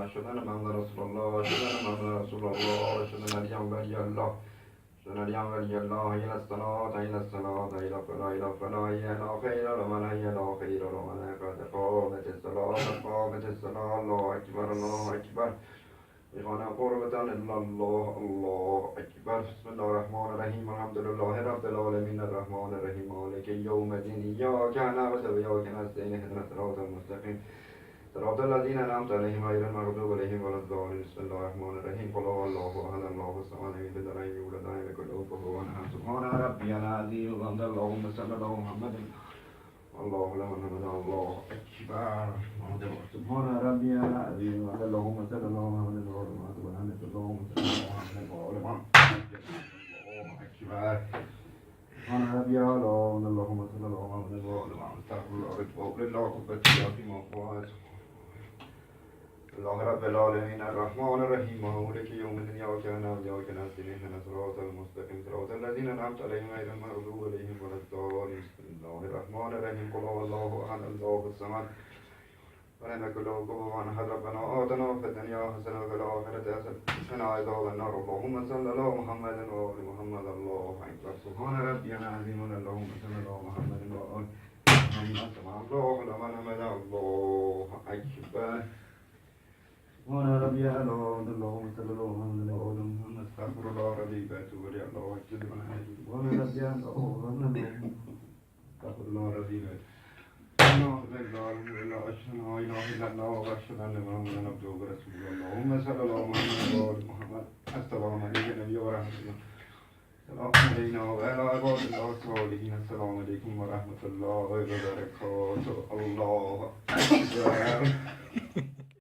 أشهد أن محمدا رسول الله أشهد أن محمدا رسول الله أشهد أن عليا ولي الله أشهد أن عليا ولي الله إلى الصلاة إلى الصلاة إلى الفلاح إلى الفلاح إلى خير الأمل إلى خير الأمل قد قامت الصلاة قامت الصلاة الله أكبر الله أكبر بغنا قربة إلا الله الله أكبر بسم الله الرحمن الرحيم الحمد لله رب العالمين الرحمن الرحيم مالك يوم الدين إياك نعبد وإياك نستعين اهدنا الصراط المستقيم صراط الذين أنعمت عليهم غير المغضوب عليهم ولا الضالين بسم الله الرحمن الرحيم قل هو الله أحد الله الصمد لم يلد ولم يولد ولم يكن له كفوا أحد سبحان ربي العظيم الحمد اللهم صل على محمد الله لا محمد الله أكبر سبحان ربي العظيم الحمد اللهم صل على محمد اللهم صل على محمد اللهم صل على محمد الله أكبر سبحان ربي العظيم اللهم صل على محمد استغفر الله واتوب الله وبتشاف ما فوات الله رب العالمين الرحمن الرحيم مالك يوم الدين إياك نعبد وإياك نستعين اهدنا الصراط المستقيم صراط الذين أنعمت عليهم غير المغضوب عليهم ولا الضالين بسم الله الرحمن الرحيم قل هو الله أحد الله الصمد ولم يكن له كفوا أحد ربنا آتنا في الدنيا حسنة وفي الآخرة حسنة وقنا عذاب النار اللهم صل على محمد وآل محمد الله أكبر سبحان ربي العظيم اللهم صل على محمد وآل محمد سبحان الله لمن حمد الله أكبر سبحان ربي العظيم اللهم صل على محمد وآل محمد استغفر الله ربي وأتوب إليه الله أكبر سبحان ربي العظيم استغفر الله ربي لا أشهد أن لا إله إلا الله وأشهد أن محمدا عبده ورسوله اللهم صل على محمد وآل محمد السلام عليكم نبي ورحمة الله السلام علينا وعلى عباد الله الصالحين السلام عليكم ورحمة الله وبركاته الله أكبر